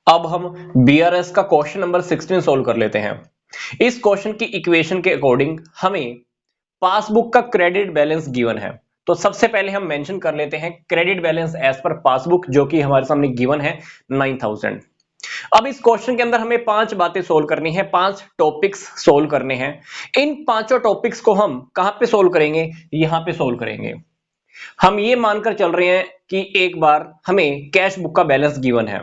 अब हम बीआरएस का क्वेश्चन नंबर 16 सोल्व कर लेते हैं। इस क्वेश्चन की इक्वेशन के अकॉर्डिंग हमें पासबुक का क्रेडिट बैलेंस गिवन है। तो सबसे पहले हम मेंशन कर लेते हैं credit balance as per passbook, जो कि हमारे सामने गिवन है 9000। अब इस क्वेश्चन के अंदर हमें 5 बातें सोल्व करनी है, 5 टॉपिक्स सोल्व करने हैं। इन पांचों टॉपिक्स को हम कहां पे सोल्व करेंगे? यहां पे सोल्व करेंगे। हम ये मानकर चल रहे हैं कि एक बार हमें कैश बुक का बैलेंस गिवन है,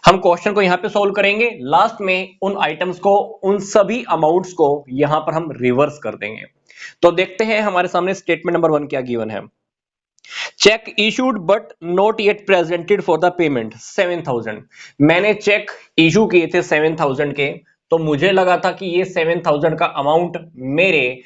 हम क्वेश्चन को यहां पे सोल्व करेंगे, लास्ट में उन आइटम्स को, उन सभी अमाउंट्स को यहां पर हम रिवर्स कर देंगे। तो देखते हैं हमारे सामने स्टेटमेंट नंबर 1 क्या गिवन है। Check issued but not yet presented for the payment 7000। मैंने चेक इशू किए थे 7000 के, तो मुझे लगा था कि ये 7000 का अमाउंट मेरे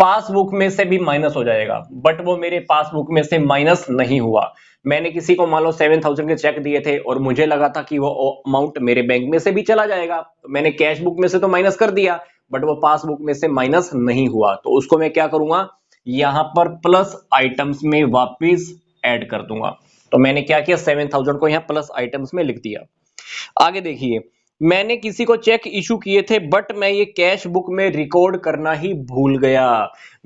पासबुक में से भी माइनस हो जाएगा, बट वो मेरे पासबुक में से माइनस नहीं हुआ। मैंने किसी को मान लो 7000 के चेक दिए थे और मुझे लगा था कि वो अमाउंट मेरे बैंक में से भी चला जाएगा, तो मैंने कैश बुक में से तो माइनस कर दिया, बट वो पासबुक में से माइनस नहीं हुआ। तो उसको मैं क्या करूंगा, यहां पर प्लस आइटम्स में वापस ऐड कर दूंगा। तो मैंने क्या किया, 7000 को यहां प्लस आइटम्स में लिख दिया। आगे देखिए, मैंने किसी को चेक इशू किए थे बट मैं ये कैश बुक में रिकॉर्ड करना ही भूल गया।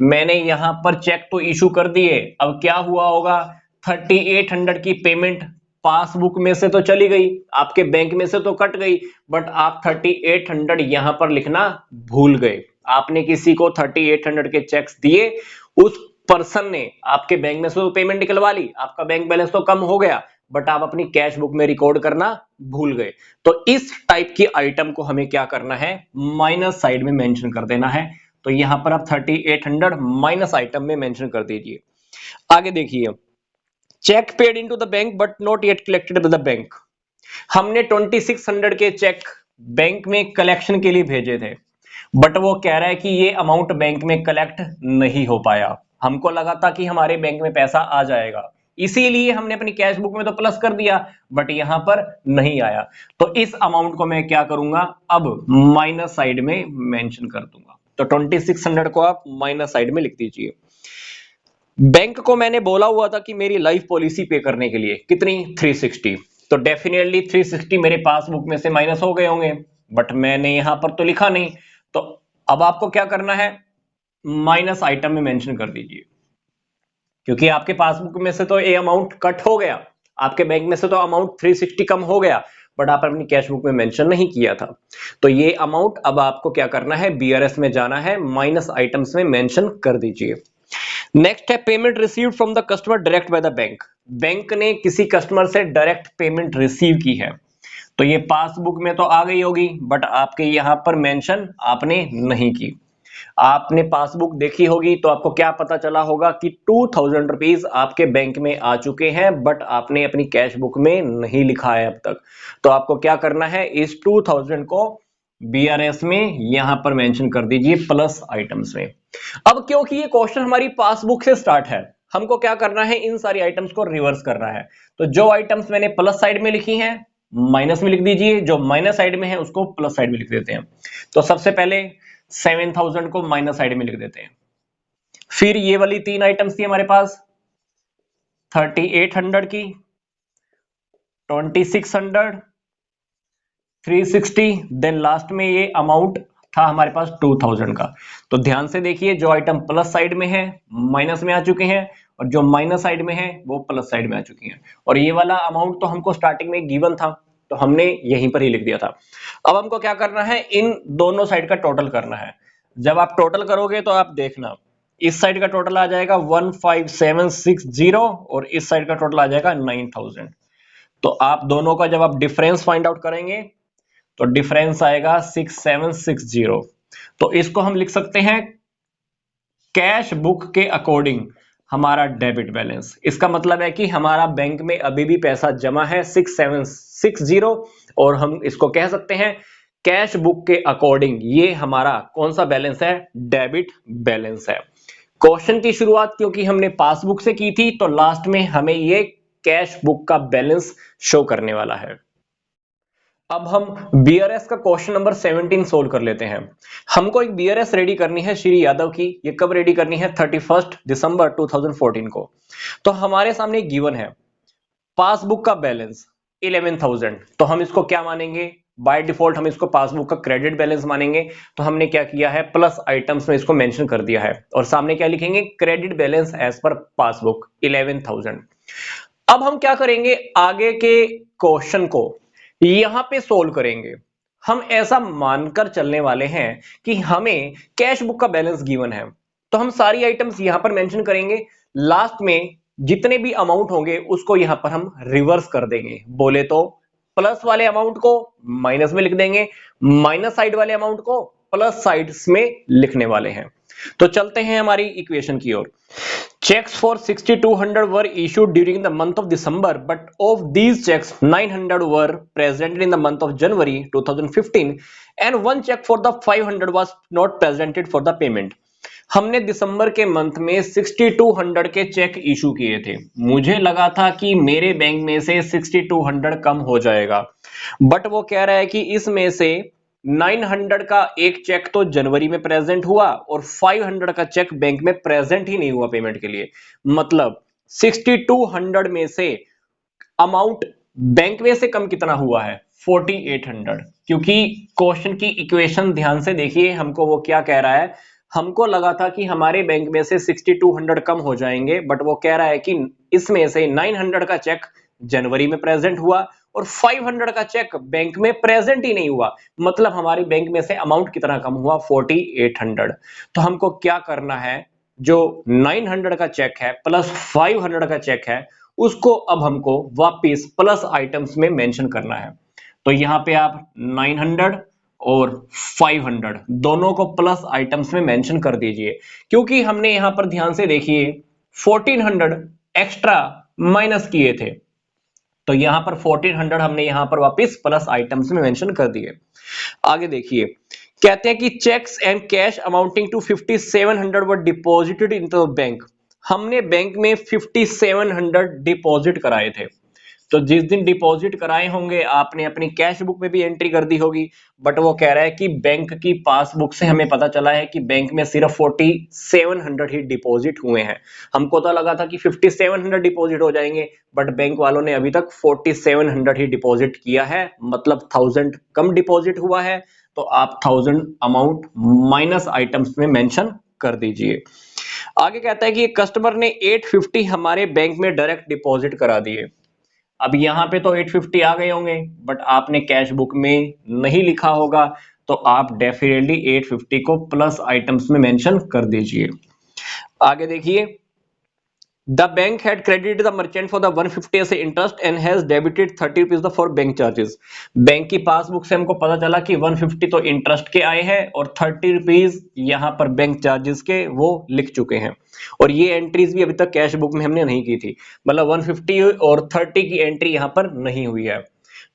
मैंने यहां पर चेक तो इशू कर दिए, अब क्या हुआ होगा, 3800 की पेमेंट पासबुक में से तो चली गई, आपके बैंक में से तो कट गई, बट आप 3800 यहां पर लिखना भूल गए। आपने किसी को 3800 के चेक्स दिए, उस पर्सन ने आपके बैंक में से तो पेमेंट निकलवा ली, आपका बैंक बैलेंस तो कम हो गया, बट आप अपनी कैश बुक में रिकॉर्ड करना भूल गए। तो इस टाइप की आइटम को हमें क्या करना है, माइनस साइड में मेंशन कर देना है। तो यहां पर आप 3800 माइनस आइटम में मेंशन कर दीजिए। आगे देखिए, cheque paid into the bank but not yet collected by the bank. हमने 2600 के चेक बैंक में कलेक्शन के लिए भेजे थे, बट वो कह रहा है कि ये अमाउंट बैंक में कलेक्ट नहीं हो पाया। हमको लगा था कि हमारे बैंक में पैसा आ जाएगा, इसीलिए हमने अपनी कैश बुक में तो प्लस कर दिया, बट यहां पर नहीं आया। तो इस अमाउंट को मैं क्या करूंगा, अब माइनस साइड में मेंशन कर दूंगा। तो 2600 को आप माइनस साइड में लिख दीजिए। बैंक को मैंने बोला हुआ था कि मेरी लाइफ पॉलिसी पे करने के लिए कितनी, 360। तो डेफिनेटली 360 मेरे पासबुक में से माइनस हो गए होंगे, बट मैंने यहां पर तो लिखा नहीं। तो अब आपको क्या करना है, माइनस आइटम में मेंशन कर दीजिए, क्योंकि आपके पासबुक में से तो ये अमाउंट कट हो गया, आपके बैंक में से तो अमाउंट 360 कम हो गया, बट आप अपनी कैश बुक में मेंशन नहीं किया था। तो ये अमाउंट अब आपको क्या करना है, बीआरएस में जाना है, माइनस आइटम्स में मेंशन कर दीजिए। नेक्स्ट है payment received from the customer direct bye the bank. Bank ने किसी कस्टमर से डायरेक्ट पेमेंट रिसीव की है, तो ये पासबुक में तो आ गई होगी, बट आपके यहां पर मेंशन आपने नहीं की। आपने पासबुक देखी होगी तो आपको क्या पता चला होगा कि 2000 रुपीज आपके बैंक में आ चुके हैं, बट आपने अपनी कैश बुक में नहीं लिखा है अब तक। तो आपको क्या करना है, इस 2000 को बीआरएस में यहां पर मेंशन कर दीजिए प्लस आइटम्स में। अब क्योंकि ये क्वेश्चन हमारी पासबुक से स्टार्ट है, हमको क्या करना है, इन सारी आइटम्स को रिवर्स करना है। तो जो आइटम्स मैंने प्लस साइड में लिखी हैं माइनस में लिख दीजिए, जो माइनस साइड में है उसको प्लस साइड में लिख देते हैं। तो सबसे पहले 7000 को माइनस साइड में लिख देते हैं। फिर ये वाली 3 आइटम्स थी हमारे पास, 3800 की, 2600, 360, देन लास्ट में ये अमाउंट था हमारे पास 2000 का। तो ध्यान से देखिए, जो आइटम प्लस साइड में है माइनस में आ चुके हैं, और जो माइनस साइड में है वो प्लस साइड में आ चुकी हैं। और ये वाला अमाउंट तो हमको स्टार्टिंग में गिवन था, तो हमने यहीं पर ही लिख दिया था। अब हमको क्या करना है, इन दोनों साइड का टोटल करना है। जब आप टोटल करोगे तो आप देखना, इस साइड का टोटल आ जाएगा 15760 और इस साइड का टोटल आ जाएगा 9000। तो आप दोनों का जब आप डिफरेंस फाइंड आउट करेंगे तो डिफरेंस आएगा 6760। तो इसको हम लिख सकते हैं कैश बुक के अकॉर्डिंग हमारा डेबिट बैलेंस। इसका मतलब है कि हमारा बैंक में अभी भी पैसा जमा है 6760, और हम इसको कह सकते हैं कैश बुक के अकॉर्डिंग ये हमारा कौन सा बैलेंस है, डेबिट बैलेंस है। क्वेश्चन की शुरुआत क्योंकि हमने पासबुक से की थी, तो लास्ट में हमें ये कैश बुक का बैलेंस शो करने वाला है। अब हम बीआरएस का क्वेश्चन नंबर 17 सोल्व कर लेते हैं। हमको एक बीआरएस रेडी करनी है श्री यादव की। ये कब रेडी करनी है, 31 दिसंबर 2014 को। तो हमारे सामने गिवन है पासबुक का बैलेंस 11,000, तो हम इसको क्या मानेंगे, बाय डिफॉल्ट हम इसको पासबुक का क्रेडिट बैलेंस मानेंगे। तो हमने क्या किया है, प्लस आइटम्स में इसको मेंशन कर दिया है और सामने क्या लिखेंगे, credit balance as per passbook 11,000। अब हम क्या करेंगे, आगे के क्वेश्चन को यहां पे सोल्व करेंगे। हम ऐसा मानकर चलने वाले हैं कि हमें कैश बुक का बैलेंस गिवन है, तो हम सारी आइटम्स यहां पर मेंशन करेंगे। लास्ट में जितने भी अमाउंट होंगे उसको यहां पर हम रिवर्स कर देंगे। बोले तो प्लस वाले अमाउंट को माइनस में लिख देंगे, माइनस साइड वाले अमाउंट को प्लस साइड्स में लिखने वाले हैं। तो चलते हैं हमारी इक्वेशन की ओर। Checks for 6,200 were issued during the month of December, but of these checks, 900 were presented in the month of January 2015, and one check for the 500 was not presented for the payment. हमने दिसंबर के month में 6,200 के check issue किए थे। मुझे लगा था कि मेरे बैंक में से 6,200 कम हो जाएगा, बट वो कह रहा है कि इसमें से 900 का एक चेक तो जनवरी में प्रेजेंट हुआ और 500 का चेक बैंक में प्रेजेंट ही नहीं हुआ पेमेंट के लिए। मतलब 6,200 में से अमाउंट बैंक में से कम कितना हुआ है, 4,800। क्योंकि क्वेश्चन की इक्वेशन ध्यान से देखिए, हमको वो क्या कह रहा है, हमको लगा था कि हमारे बैंक में से 6,200 कम हो जाएंगे, बट वो कह रहा है कि इसमें से 900 का चेक जनवरी में प्रेजेंट हुआ और 500 का चेक बैंक में प्रेजेंट ही नहीं हुआ। मतलब हमारी बैंक में से अमाउंट कितना कम हुआ, 4,800। तो हमको क्या करना है, जो 900 का चेक है प्लस 500 का चेक है उसको अब हमको वापस प्लस आइटम्स में मेंशन करना है। तो यहां पे आप 900 और 500 दोनों को प्लस आइटम्स में मेंशन कर दीजिए, क्योंकि हमने यहां पर ध्यान से देखिए 1400 एक्स्ट्रा माइनस किए थे, तो यहां पर 1400 हमने यहां पर वापस प्लस आइटम्स में मेंशन कर दिए। आगे देखिए, कहते हैं कि cheques and cash amounting to 5,700 were deposited in the bank. हमने बैंक में 5,700 डिपॉजिट कराए थे। तो जिस दिन डिपॉजिट कराए होंगे आपने अपनी कैश बुक में भी एंट्री कर दी होगी, बट वो कह रहा है कि बैंक की पासबुक से हमें पता चला है कि बैंक में सिर्फ 4,700 ही डिपॉजिट हुए हैं। हमको तो लगा था कि 5,700 डिपॉजिट हो जाएंगे, बट बैंक वालों ने अभी तक 4,700 ही डिपॉजिट किया है, मतलब 1000 कम डिपॉजिट हुआ है। तो आप 1000 अमाउंट माइनस आइटम्स में मेंशन कर दीजिए। आगे कहता है कि कस्टमर ने 850 हमारे बैंक में डायरेक्ट डिपॉजिट करा दिए। अब यहां पे तो 850 आ गए होंगे, बट आपने कैश बुक में नहीं लिखा होगा, तो आप डेफिनेटली 850 को प्लस आइटम्स में मेंशन कर दीजिए। आगे देखिए, the bank had credited the merchant for the 150 as interest and has debited 30 rupees for bank charges. Bank की पासबुक से हमको पता चला कि 150 तो इंटरेस्ट के आए हैं और 30 रुपीज यहां पर बैंक चार्जेस के वो लिख चुके हैं, और ये एंट्रीज भी अभी तक कैश बुक में हमने नहीं की थी। मतलब 150 और 30 की एंट्री यहां पर नहीं हुई है।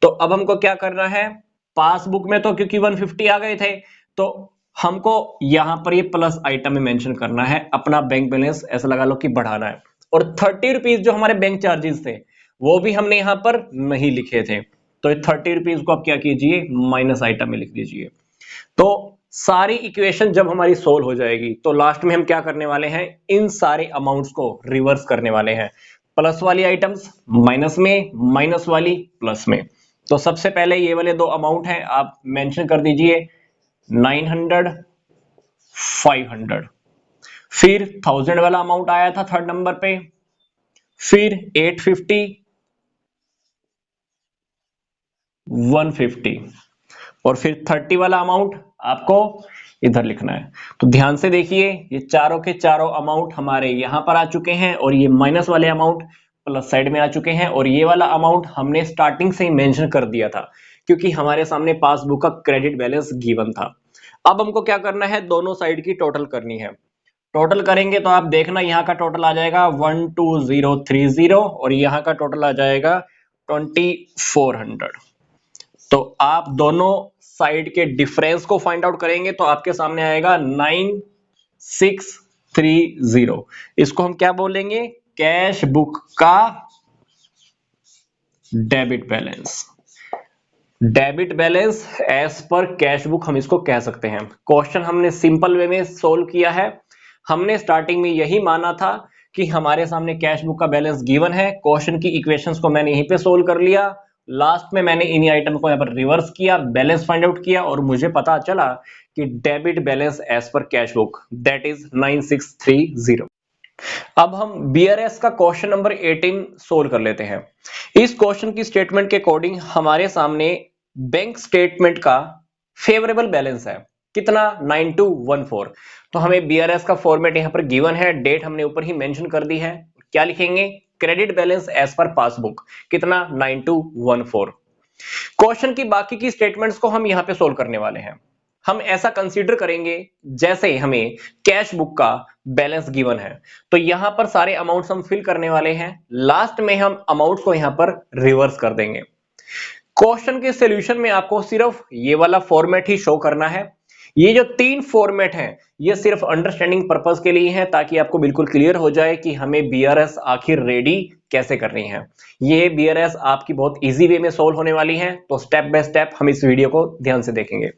तो अब हमको क्या करना है, पासबुक में तो क्योंकि 150 आ गए थे, तो हमको यहां पर ये प्लस आइटम में मेंशन करना है, अपना बैंक बैलेंस ऐसा लगा लो कि बढ़ाना है। और 30 रुपीज जो हमारे बैंक चार्जेस थे वो भी हमने यहां पर नहीं लिखे थे, तो 30 रुपीज को आप क्या कीजिए, माइनस आइटम में लिख दीजिए। तो सारी इक्वेशन जब हमारी सोल्व हो जाएगी तो लास्ट में हम क्या करने वाले हैं, इन सारे अमाउंट्स को रिवर्स करने वाले हैं। प्लस वाली आइटम्स माइनस में, माइनस वाली प्लस में। तो सबसे पहले ये वाले दो अमाउंट हैं, आप मेंशन कर दीजिए 900 500। फिर 1000 वाला अमाउंट आया था थर्ड नंबर पे, फिर 850 150 और फिर 30 वाला अमाउंट आपको इधर लिखना है। तो ध्यान से देखिए, ये चारों के चारों अमाउंट हमारे यहां पर आ चुके हैं और ये माइनस वाले अमाउंट प्लस साइड में आ चुके हैं, और ये वाला अमाउंट हमने स्टार्टिंग से ही मेंशन कर दिया था क्योंकि हमारे सामने पासबुक का क्रेडिट बैलेंस गिवन था। अब हमको क्या करना है, दोनों साइड की टोटल करनी है। टोटल करेंगे तो आप देखना यहाँ का टोटल आ जाएगा 12030 और यहाँ का टोटल आ जाएगा 2400। तो आप दोनों साइड के डिफरेंस को फाइंड आउट करेंगे तो आपके सामने आएगा 9630। इसको हम क्या बोलेंगे, कैश बुक का debit balance. Debit balance as per cash book हम इसको कह सकते हैं। क्वेश्चन हमने सिंपल वे में सोल्व किया है। हमने स्टार्टिंग में यही माना था कि हमारे सामने कैश बुक का बैलेंस गिवन है, क्वेश्चन की इक्वेशंस को मैंने यहीं पे सोल्व कर लिया लास्ट में मैंने इन्हीं आइटम को यहाँ पर रिवर्स किया, बैलेंस फाइंड आउट किया और मुझे पता चला कि debit balance as per cash book that is 9630। अब हम बीआरएस का क्वेश्चन नंबर 18 सोल्व कर लेते हैं। इस क्वेश्चन की स्टेटमेंट के अकॉर्डिंग हमारे सामने बैंक स्टेटमेंट का फेवरेबल बैलेंस है कितना 9214। तो हमें बीआरएस का फॉर्मेट यहां पर गिवन है, डेट हमने ऊपर ही मेंशन कर दी है। क्या लिखेंगे? Credit balance as per passbook कितना 9214। क्वेश्चन की बाकी की स्टेटमेंट्स को हम यहां पे सोल्व करने वाले हैं। हम ऐसा कंसीडर करेंगे जैसे हमें कैश बुक का बैलेंस गिवन है, तो यहां पर सारे अमाउंट्स हम फिल करने वाले हैं, लास्ट में हम अमाउंट्स को यहां पर रिवर्स कर देंगे। क्वेश्चन के सॉल्यूशन में आपको सिर्फ ये वाला फॉर्मेट ही शो करना है। ये जो तीन फॉर्मेट हैं ये सिर्फ अंडरस्टैंडिंग पर्पस के लिए है, ताकि आपको बिल्कुल क्लियर हो जाए कि हमें बीआरएस आखिर रेडी कैसे करनी है। ये बीआरएस आपकी बहुत इजी वे में सोल्व होने वाली है, तो स्टेप बाय स्टेप हम इस वीडियो को ध्यान से देखेंगे।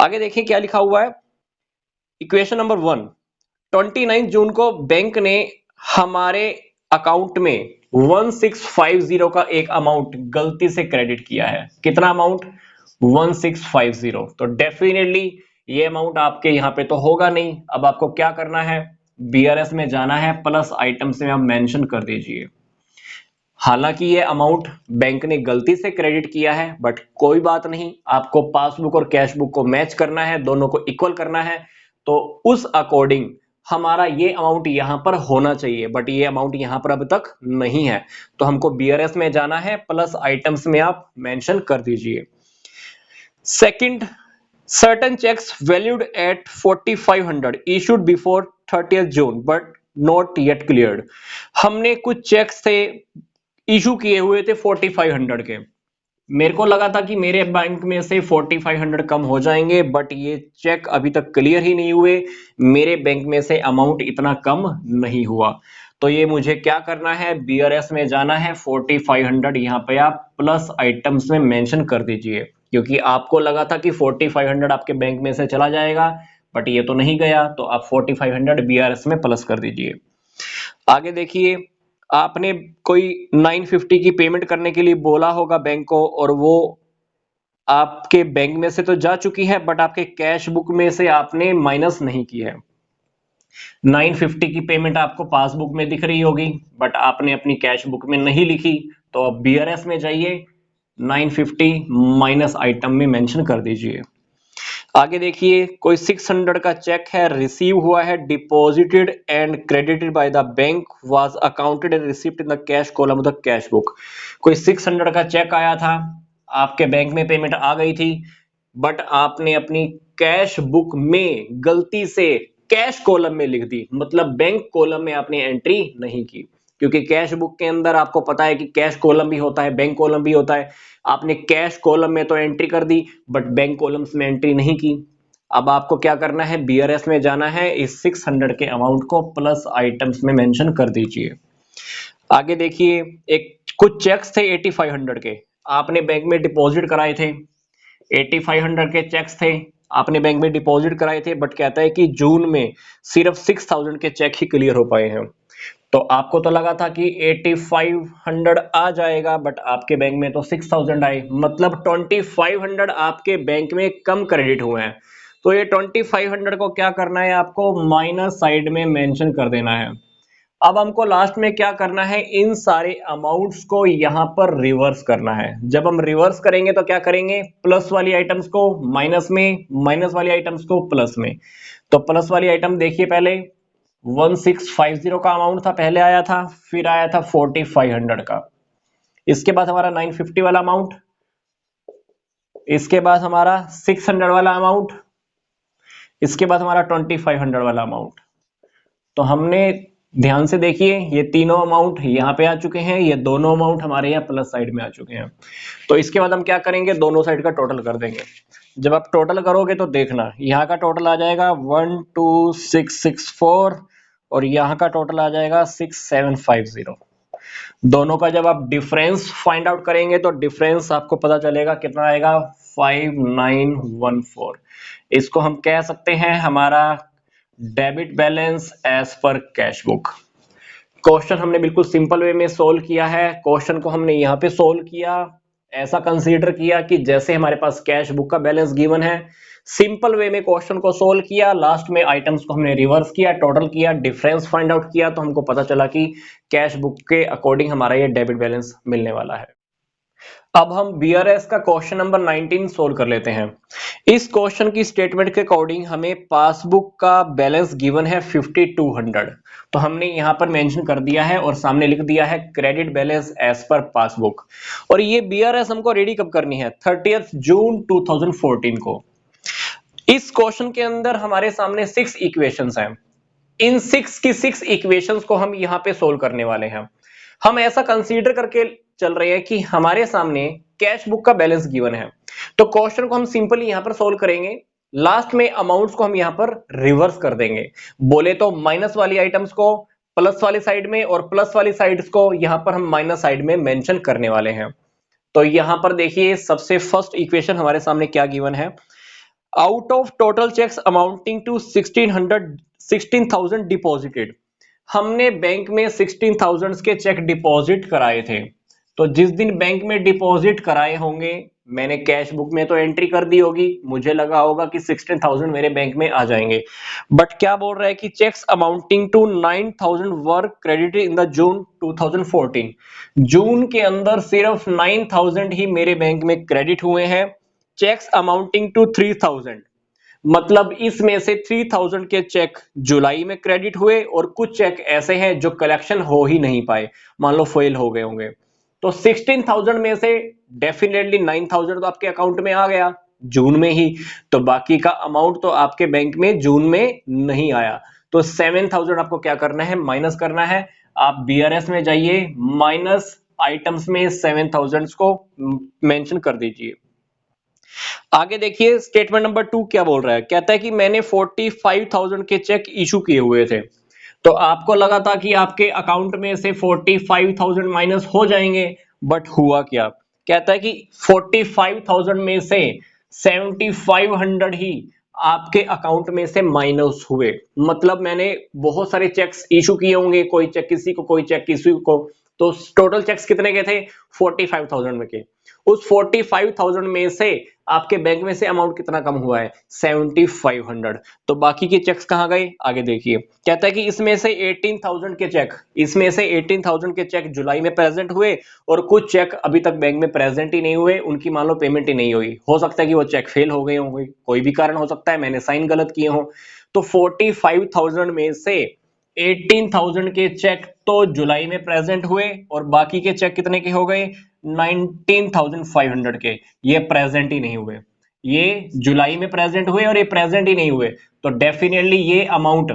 आगे देखिए क्या लिखा हुआ है। इक्वेशन नंबर 1, 29 जून को बैंक ने हमारे अकाउंट में 1650 का एक अमाउंट गलती से क्रेडिट किया है। कितना अमाउंट? 1650। तो डेफिनेटली ये अमाउंट आपके यहां पे तो होगा नहीं। अब आपको क्या करना है? बीआरएस में जाना है, प्लस आइटम्स में आप मेंशन कर दीजिए। हालांकि ये अमाउंट बैंक ने गलती से क्रेडिट किया है, बट कोई बात नहीं, आपको पासबुक और कैश बुक को मैच करना है, दोनों को इक्वल करना है। तो उस अकॉर्डिंग हमारा ये अमाउंट यहां पर होना चाहिए, बट ये अमाउंट यहां पर अब तक नहीं है। तो हमको बीआरएस में जाना है, प्लस आइटम्स में आप मेंशन कर दीजिए। Second, certain checks valued at 4500 issued before 30th June but not yet cleared। हमने कुछ चेक्स थे इशू किए हुए थे 4500 के। मेरे को लगा था कि मेरे बैंक में से 4500 कम हो जाएंगे, बट ये चेक अभी तक क्लियर ही नहीं हुए, मेरे बैंक में से अमाउंट इतना कम नहीं हुआ। तो ये मुझे क्या करना है? बीआरएस में जाना है, 4500 यहाँ पे आप प्लस आइटम्स में मेंशन कर दीजिए, क्योंकि आपको लगा था कि 4500 आपके बैंक में से चला जाएगा, बट ये तो नहीं गया, तो आप 4500 बीआरएस में प्लस कर दीजिए। आगे देखिए, आपने कोई 950 की पेमेंट करने के लिए बोला होगा बैंक को, और वो आपके बैंक में से तो जा चुकी है, बट आपके कैश बुक में से आपने माइनस नहीं की है। 950 की पेमेंट आपको पासबुक में दिख रही होगी, बट आपने अपनी कैश बुक में नहीं लिखी, तो अब बीआरएस में जाइए, 950 माइनस आइटम में मेंशन कर दीजिए। आगे देखिए, कोई 600 का चेक है, रिसीव हुआ है, deposited and credited by the bank, was accounted and received in the cash column of the cash book. कोई 600 का चेक आया था, आपके बैंक में पेमेंट आ गई थी, बट आपने अपनी कैश बुक में गलती से कैश कॉलम में लिख दी, मतलब बैंक कॉलम में आपने एंट्री नहीं की। क्योंकि कैश बुक के अंदर आपको पता है कि कैश कॉलम भी होता है, बैंक कॉलम भी होता है। आपने कैश कॉलम में तो एंट्री कर दी, बट बैंक कॉलम्स में एंट्री नहीं की। अब आपको क्या करना है? बीआरएस में जाना है, इस 600 के अमाउंट को प्लस आइटम्स में मेंशन कर दीजिए। आगे देखिए, एक कुछ चेक्स थे 8500 के, आपने बैंक में डिपॉजिट कराए थे। 8500 के चेक्स थे, आपने बैंक में डिपॉजिट कराए थे, बट कहता है कि जून में सिर्फ 6000 के चेक ही क्लियर हो पाए हैं। तो आपको तो लगा था कि 8500 आ जाएगा, बट आपके बैंक में तो 6000 आए, मतलब 2500 आपके बैंक में कम क्रेडिट हुए हैं। तो ये 2500 को क्या करना है? आपको माइनस साइड में मेंशन कर देना है। अब हमको लास्ट में क्या करना है? इन सारे अमाउंट्स को यहां पर रिवर्स करना है। जब हम रिवर्स करेंगे तो क्या करेंगे? प्लस वाली आइटम्स को माइनस में, माइनस वाली आइटम्स को प्लस में। तो प्लस वाली आइटम देखिए, पहले 1650 का अमाउंट था, पहले आया था, फिर आया था 4500 का, इसके बाद हमारा 950 वाला अमाउंट, इसके बाद हमारा 600 वाला अमाउंट, इसके बाद हमारा 2500 वाला अमाउंट। तो हमने ध्यान से देखिए, ये तीनों अमाउंट यहाँ पे आ चुके हैं, ये दोनों अमाउंट हमारे यहाँ प्लस साइड में आ चुके हैं। तो इसके बाद हम क्या करेंगे? दोनों साइड का टोटल कर देंगे। जब आप टोटल करोगे तो देखना, यहाँ का टोटल आ जाएगा 12664 और यहाँ का टोटल आ जाएगा 6750। दोनों का जब आप डिफरेंस फाइंड आउट करेंगे तो डिफरेंस आपको पता चलेगा कितना आएगा, 5914। इसको हम कह सकते हैं हमारा debit balance as per cash book. Question हमने बिल्कुल सिंपल वे में सोल्व किया है। क्वेश्चन को हमने यहाँ पे सोल्व किया, ऐसा कंसीडर किया कि जैसे हमारे पास कैश बुक का बैलेंस गिवन है, सिंपल वे में क्वेश्चन को सोल्व किया, लास्ट में आइटम्स को हमने रिवर्स किया, टोटल किया, डिफरेंस फाइंड आउट किया, तो हमको पता चला कि कैश बुक के अकॉर्डिंग हमारा ये डेबिट बैलेंस मिलने वाला है। अब हम बीआरएस का क्वेश्चन नंबर 19 सोल्व कर लेते हैं। इस क्वेश्चन की स्टेटमेंट के अकॉर्डिंग हमें पासबुक का बैलेंस गिवन है 5200, तो हमने यहां पर मेंशन कर दिया है और सामने लिख दिया है credit balance as per passbook. और ये बीआरएस हमको रेडी कब करनी है? 30 जून 2014 को। इस क्वेश्चन के अंदर हमारे सामने 6 इक्वेशंस हैं। इन 6 की 6 इक्वेशंस को हम यहां पे सोल्व करने वाले हैं। हम ऐसा कंसीडर करके चल रहे हैं कि हमारे सामने कैश बुक का बैलेंस गिवन है, तो क्वेश्चन को हम सिंपली यहां पर सोल्व करेंगे, लास्ट में अमाउंट्स को हम यहां पर रिवर्स कर देंगे। बोले तो माइनस वाली आइटम्स को प्लस वाली साइड में और प्लस वाली साइड्स को यहां पर हम माइनस साइड में मेंशन करने वाले हैं। तो यहां पर देखिए सबसे फर्स्ट इक्वेशन हमारे सामने क्या गिवन है, out of total cheques amounting to 16,000 deposited. हमने बैंक में 16,000 के चेक डिपॉजिट कराए थे, तो जिस दिन बैंक में डिपॉजिट कराए होंगे मैंने कैश बुक में तो एंट्री कर दी होगी, मुझे लगा होगा कि 16,000 मेरे बैंक में आ जाएंगे। बट क्या बोल रहा है कि cheques amounting to 9,000 were credited in the June 2014। जून के अंदर सिर्फ 9,000 ही मेरे बैंक में क्रेडिट हुए हैं। चेक्स अमाउंटिंग टू 3,000, मतलब इसमें से 3,000 के चेक जुलाई में क्रेडिट हुए और कुछ चेक ऐसे हैं जो कलेक्शन हो ही नहीं पाए, मान लो फेल हो गए होंगे। तो 16,000 में से डेफिनेटली 9,000 तो आपके अकाउंट में आ गया जून में ही, तो बाकी का अमाउंट तो आपके बैंक में जून में नहीं आया। तो 7,000 आपको क्या करना है? माइनस करना है। आप बीआरएस में जाइए, माइनस आइटम्स में 7,000 को मेंशन कर दीजिए। आगे देखिए स्टेटमेंट नंबर 2 क्या बोल रहा है, कहता है कि मैंने 45,000 के चेक इशू किए हुए थे, तो आपको लगा था कि आपके अकाउंट में से 45,000 माइनस हो जाएंगे, बट हुआ क्या? कहता है कि 45,000 में से 7,500 ही आपके अकाउंट में से माइनस हुए। मतलब मैंने बहुत सारे चेक्स इशू किए होंगे, कोई चेक किसी को, कोई चेक किसी को, तो टोटल चेक्स कितने के थे? 45,000 में के। उस 45,000 में से आपके बैंक में से अमाउंट कितना कम हुआ है? 7,500। तो बाकी के चेक्स कहां गए? आगे देखिए, कहता है कि इसमें से 18,000 के चेक, इसमें से 18,000 के चेक जुलाई में प्रेजेंट हुए और कुछ चेक अभी तक बैंक में प्रेजेंट ही नहीं हुए, उनकी मान लो पेमेंट ही नहीं हुई। हो सकता है कि वो चेक फेल हो गए होंगे, कोई भी कारण हो सकता है, मैंने साइन गलत किए हो। तो 45,000 में से 18,000 के चेक तो जुलाई में प्रेजेंट हुए और बाकी के चेक कितने के हो गए? 19,500 के, ये प्रेजेंट ही नहीं हुए। ये जुलाई में प्रेजेंट हुए और ये प्रेजेंट ही नहीं हुए, तो डेफिनेटली ये अमाउंट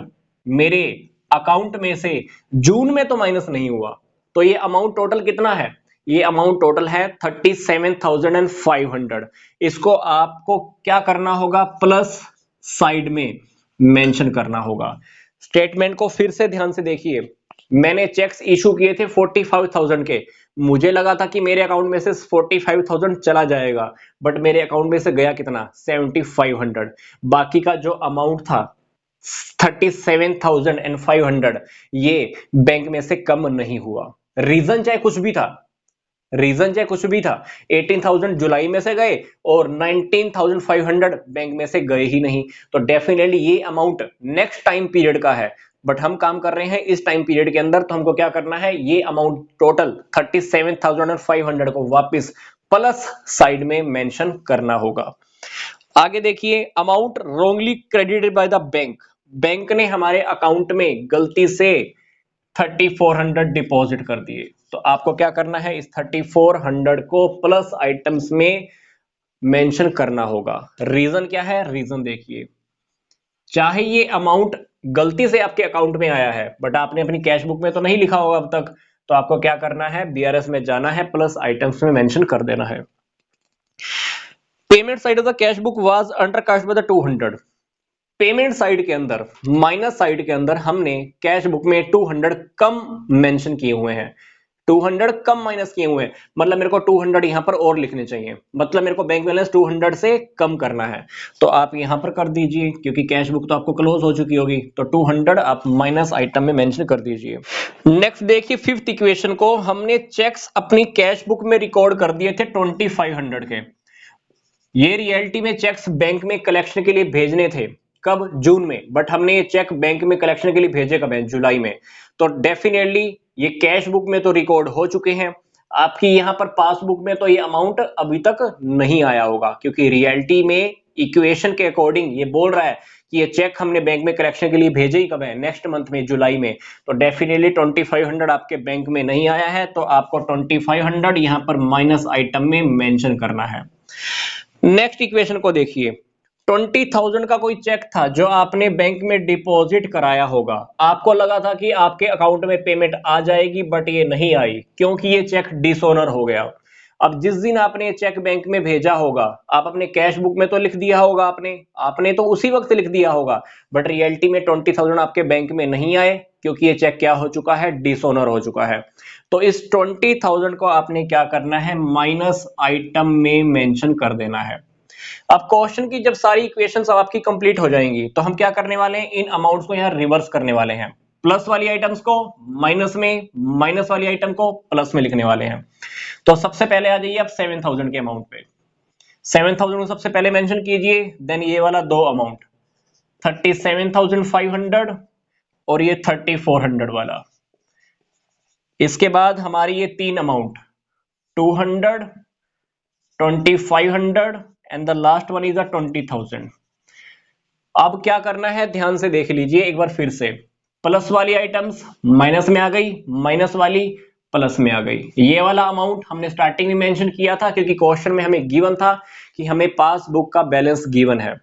मेरे अकाउंट में से जून में तो माइनस नहीं हुआ। तो ये अमाउंट टोटल कितना है? ये अमाउंट टोटल है 37,500। इसको आपको क्या करना होगा? प्लस साइड में मेंशन करना होगा। स्टेटमेंट को फिर से ध्यान से देखिए, मैंने चेक्स इशू किए थे 45,000 के, मुझे लगा था कि मेरे अकाउंट में से 45,000 चला जाएगा, बट मेरे अकाउंट में से गया कितना? 7,500। बाकी का जो अमाउंट था 37,500 ये बैंक में से कम नहीं हुआ। रीजन चाहे कुछ भी था, रीजन चाहे कुछ भी था, 18,000 जुलाई में से गए और 19,500 बैंक में से गए ही नहीं, तो डेफिनेटली ये अमाउंट नेक्स्ट टाइम पीरियड का है। बट हम काम कर रहे हैं इस टाइम पीरियड के अंदर, तो हमको क्या करना है? ये अमाउंट टोटल 37,500 को वापस प्लस साइड में मेंशन करना होगा। आगे देखिए, amount wrongly credited by the bank. Bank ने हमारे अकाउंट में गलती से 3,400 डिपॉजिट कर दिए, तो आपको क्या करना है? इस 3,400 को प्लस आइटम्स में मेंशन करना होगा। रीजन क्या है? रीजन देखिए, चाहे ये अमाउंट गलती से आपके अकाउंट में आया है, बट आपने अपनी कैश बुक में तो नहीं लिखा होगा अब तक, तो आपको क्या करना है? बीआरएस में जाना है, प्लस आइटम्स में मेंशन कर देना है। Payment side of the cash book was undercast by the 200। Payment side के अंदर, माइनस साइड के अंदर हमने कैश बुक में 200 कम मेंशन किए हुए हैं। 200 कम माइनस किए हुए हैं, मतलब मेरे को 200 यहां पर और लिखने चाहिए, मतलब मेरे को बैंक बैलेंस 200 से कम करना है। तो आप यहां पर कर दीजिए, क्योंकि कैश बुक तो आपको क्लोज हो चुकी होगी, तो 200 आप माइनस आइटम में मेंशन कर दीजिए। नेक्स्ट देखिए फिफ्थ इक्वेशन को, हमने चेक्स अपनी कैश बुक में रिकॉर्ड कर दिए थे 2500 के। ये रियलिटी में चेक्स बैंक में कलेक्शन के लिए भेजने थे, कब? जून में, बट हमने ये चेक बैंक में कलेक्शन के लिए भेजे कब है? जुलाई में। तो डेफिनेटली ये कैश बुक में तो रिकॉर्ड हो चुके हैं, आपकी यहां पर पासबुक में तो ये अमाउंट अभी तक नहीं आया होगा, क्योंकि रियलिटी में इक्वेशन के अकॉर्डिंग ये बोल रहा है कि ये चेक हमने बैंक में कलेक्शन के लिए भेजे ही कब है? नेक्स्ट मंथ में, जुलाई में। तो डेफिनेटली 2500 आपके बैंक में नहीं आया है, तो आपको 2500 यहां पर माइनस आइटम में मेंशन करना है। नेक्स्ट इक्वेशन को देखिए, 20,000 का कोई चेक था जो आपने बैंक में डिपॉजिट कराया होगा, आपको लगा था कि आपके अकाउंट में पेमेंट आ जाएगी, बट ये नहीं आई, क्योंकि ये चेक डिसऑनर हो गया। अब जिस दिन आपने चेक बैंक में भेजा होगा, आप अपने कैश बुक में तो लिख दिया होगा, आपने तो उसी वक्त लिख दिया होगा, बट रियलिटी में 20,000 आपके बैंक में नहीं आए, क्योंकि ये चेक क्या हो चुका है? डिसऑनर हो चुका है। तो इस 20,000 को आपने क्या करना है? माइनस आइटम में मेंशन कर देना है। अब क्वेश्चन की जब सारी इक्वेशंस आपकी कंप्लीट हो जाएंगी, तो हम क्या करने वाले हैं? इन अमाउंट्स को यहां रिवर्स करने वाले हैं, प्लस वाली आइटम्स को माइनस में, माइनस वाली आइटम को प्लस में लिखने वाले हैं। तो सबसे पहले आ जाइए आप 7,000 के अमाउंट पे। 7,000 को सबसे पहले मेंशन कीजिए, देन ये वाला दो अमाउंट 37,500 और ये 3,400 वाला। इसके बाद हमारी ये तीन amount 200, 2,500 and the last one is 20,000। अब क्या करना है, ध्यान से देख लीजिए एक बार फिर से। प्लस वाली आइटम्स माइनस में आ गई, माइनस वाली प्लस में आ गई। ये वाला अमाउंट हमने स्टार्टिंग में मेंशन किया था, क्योंकि क्वेश्चन में हमें गिवन था कि हमें पासबुक का बैलेंस गिवन है।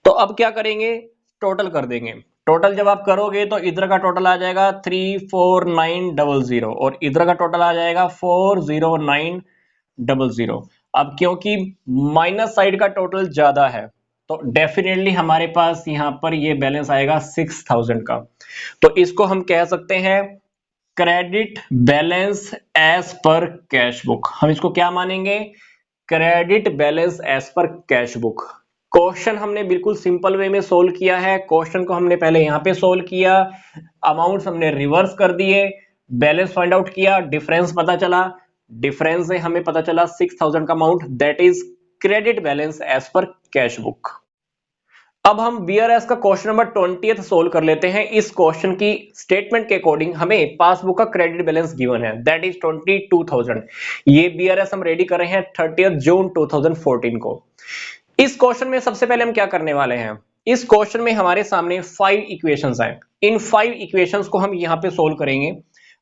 तो अब क्या करेंगे? टोटल कर देंगे। टोटल जब आप करोगे तो इधर का टोटल आ जाएगा 34900 और इधर का टोटल आ जाएगा 40900। अब क्योंकि माइनस साइड का टोटल ज्यादा है, तो डेफिनेटली हमारे पास यहां पर ये बैलेंस आएगा 6,000 का। तो इसको हम कह सकते हैं credit balance as per cash book. हम इसको क्या मानेंगे? Credit balance as per cash book. Question हमने बिल्कुल सिंपल वे में सोल्व किया है। क्वेश्चन को हमने पहले यहां पे सोल्व किया, अमाउंट्स हमने रिवर्स कर दिए, बैलेंस फाइंड आउट किया, डिफरेंस पता चला, डिफरेंस से हमें पता चला 6,000 का amount, that is credit balance as per cash book. अब हम बीआरएस का क्वेश्चन नंबर 20 सोल्व कर लेते हैं। इस क्वेश्चन की स्टेटमेंट के अकॉर्डिंग हमें पासबुक का क्रेडिट बैलेंस गिवन है, दैट इज 22,000। ये बीआरएस हम रेडी कर रहे हैं 30 जून 2014 को। इस क्वेश्चन में सबसे पहले हम क्या करने वाले हैं? इस क्वेश्चन में हमारे सामने 5 इक्वेशंस हैं। इन 5 इक्वेशंस को हम यहां पे सोल्व करेंगे।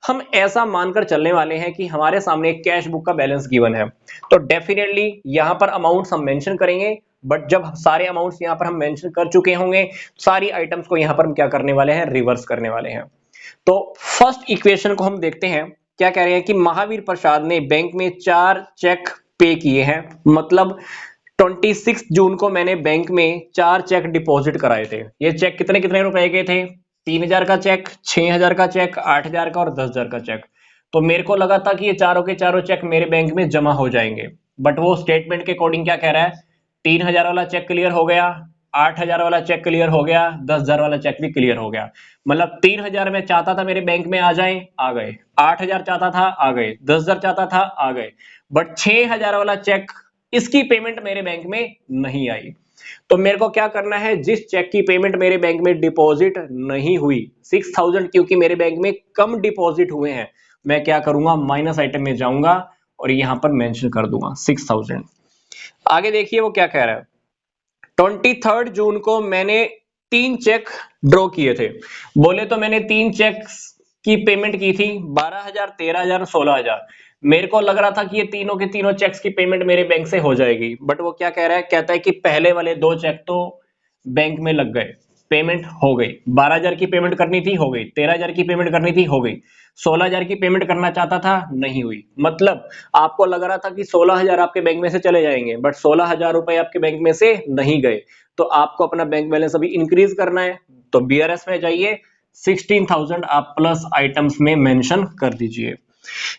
हम ऐसा मानकर चलने वाले हैं कि हमारे सामने कैश बुक का बैलेंस गिवन है, तो डेफिनेटली यहां पर अमाउंट्स हम मेंशन करेंगे, बट जब सारे अमाउंट्स यहां पर हम मेंशन कर चुके होंगे, सारी आइटम्स को यहां पर हम क्या करने वाले हैं? रिवर्स करने वाले हैं। तो फर्स्ट इक्वेशन को हम देखते हैं, क्या कह रहे हैं कि महावीर प्रसाद ने बैंक में 4 चेक पे किए हैं, मतलब 26 जून को मैंने बैंक में 4 चेक डिपॉजिट कराए थे। ये चेक कितने कितने रुपए के थे? 3,000 का चेक, 6,000 का चेक, 8,000 का और 10,000 का चेक। तो मेरे को लगा था कि ये चारों के चारों चेक मेरे बैंक में जमा हो जाएंगे, बट वो स्टेटमेंट के अकॉर्डिंग क्या कह रहा है? 3,000 वाला चेक क्लियर हो गया, 8,000 वाला चेक क्लियर हो गया, 10,000 वाला चेक भी क्लियर हो गया। मतलब 3,000 में चाहता था मेरे बैंक में आ जाए, आ गए। 8,000 चाहता था, आ गए। 10,000 चाहता था, आ गए। बट 6,000 वाला चेक, इसकी पेमेंट मेरे बैंक में नहीं आई। तो मेरे को क्या करना है? जिस चेक की पेमेंट मेरे बैंक में डिपॉजिट नहीं हुई, 6,000 क्योंकि मेरे बैंक में कम डिपॉजिट हुए हैं, मैं क्या करूंगा? माइनस आइटम में जाऊंगा और यहां पर मेंशन कर दूंगा 6,000। आगे देखिए वो क्या कह रहा है। 23 जून को मैंने 3 चेक ड्रॉ किए थे। बोले तो मैंने 3 चेक की पेमेंट की थी 12,000, 13,000, 16,000। मेरे को लग रहा था कि ये तीनों के तीनों चेक्स की पेमेंट मेरे बैंक से हो जाएगी, बट वो क्या कह रहा है? कहता है कि पहले वाले 2 चेक तो बैंक में लग गए, पेमेंट हो गई। 12,000 की पेमेंट करनी थी, हो गई। 13,000 की पेमेंट करनी थी, हो गई। 16,000 की पेमेंट करना चाहता था, नहीं हुई। मतलब आपको लग रहा था कि 16,000 आपके बैंक में से चले जाएंगे, बट 16,000 रुपए आपके बैंक में से नहीं गए। तो आपको अपना बैंक बैलेंस अभी इंक्रीज करना है, तो बीआरएस में जाइए, 16,000 आप प्लस आइटम्स में मेंशन कर दीजिए।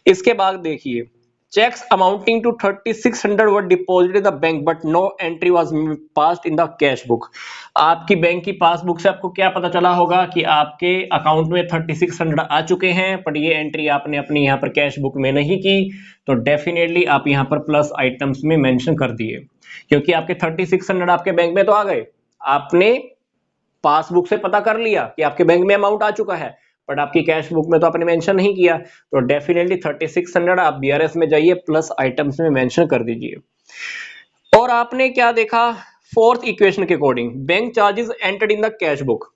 इसके बाद देखिए, checks amounting to 3600 were deposited in the bank but no entry was passed in the cash book। आपकी बैंक की पासबुक से आपको क्या पता चला होगा कि आपके अकाउंट में 3600 आ चुके हैं, बट ये एंट्री आपने अपनी यहाँ पर कैश बुक में नहीं की, तो डेफिनेटली आप यहाँ पर प्लस आइटम्स में मेंशन कर दिए, क्योंकि आपके 3600 आपके बैंक में तो आ गए, आपने पासबुक से पता कर लिया कि आपके बैंक में अमाउंट आ चुका है, बट आपकी कैश बुक में तो आपने मेंशन नहीं किया, तो डेफिनेटली 3600 आप बीआरएस में जाइए, प्लस आइटम्स में मेंशन कर दीजिए। और आपने क्या देखा, फोर्थ इक्वेशन के according bank charges entered in the cash book.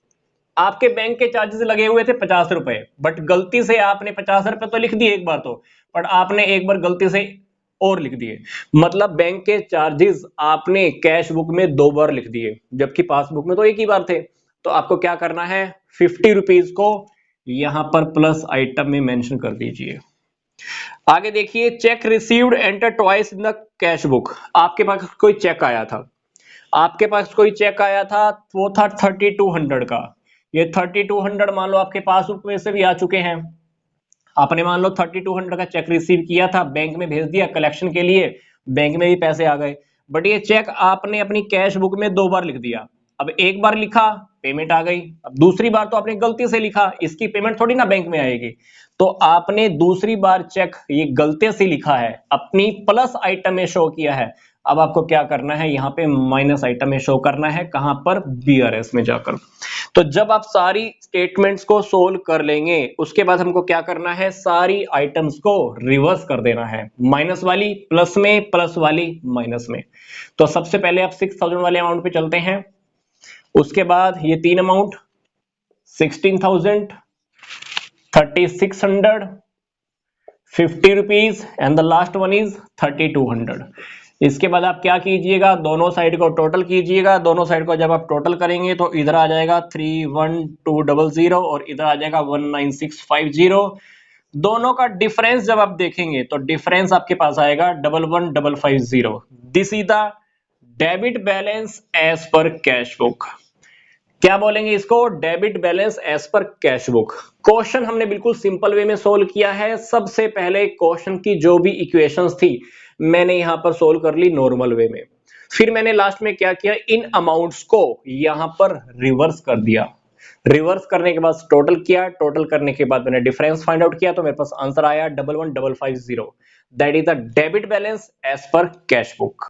आपके बैंक के चार्जेस लगे हुए थे 50 रुपए, बट गलती से आपने 50 रुपए तो लिख दिए एक बार तो, बट आपने एक बार गलती से और लिख दिए, मतलब बैंक के चार्जेस आपने कैश बुक में 2 बार लिख दिए, जबकि पासबुक में तो एक ही बार थे। तो आपको क्या करना है, 50 रुपीज को यहां पर प्लस आइटम में मेंशन कर दीजिए। आगे देखिए, check received enter twice in the cash book. आपके पास कोई चेक आया था, आपके पास कोई चेक आया था, वो था 3200 का। ये 3200 मान लो आपके पासबुक में से भी आ चुके हैं, आपने मान लो 3200 का चेक रिसीव किया था, बैंक में भेज दिया कलेक्शन के लिए, बैंक में भी पैसे आ गए, बट ये चेक आपने अपनी कैश बुक में 2 बार लिख दिया। अब एक बार लिखा, पेमेंट आ गई, अब दूसरी बार तो आपने गलती से लिखा, इसकी पेमेंट थोड़ी ना बैंक में आएगी, तो आपने दूसरी बार चेक ये गलती से लिखा है, अपनी प्लस आइटम में शो किया है। अब आपको क्या करना है, यहाँ पे माइनस आइटम में शो करना है, कहां पर, बीआरएस में जाकर। तो जब आप सारी स्टेटमेंट्स को सोल्व कर लेंगे, उसके बाद हमको क्या करना है, सारी आइटम्स को रिवर्स कर देना है, माइनस वाली प्लस में, प्लस वाली माइनस में। तो सबसे पहले आप 6000 वाले अमाउंट पे चलते हैं, उसके बाद ये तीन amount 16,000, 3600, 50 rupees and the last one is 3200। इसके बाद आप क्या कीजिएगा, दोनों साइड को टोटल कीजिएगा, दोनों साइड को जब आप टोटल करेंगे तो इधर आ जाएगा 31200 और इधर आ जाएगा 19650। दोनों का डिफरेंस जब आप देखेंगे तो डिफरेंस आपके पास आएगा 11550। This is the debit balance as per cash book. क्या बोलेंगे इसको, debit balance as per cash book. Question हमने बिल्कुल सिंपल वे में सोल्व किया है। सबसे पहले क्वेश्चन की जो भी इक्वेशंस थी मैंने यहां पर सोल्व कर ली नॉर्मल वे में, फिर मैंने लास्ट में क्या किया, इन अमाउंट्स को यहां पर रिवर्स कर दिया, रिवर्स करने के बाद टोटल किया, टोटल करने के बाद मैंने डिफरेंस फाइंड आउट किया, तो मेरे पास आंसर आया 11550। That is the debit balance as per cash book.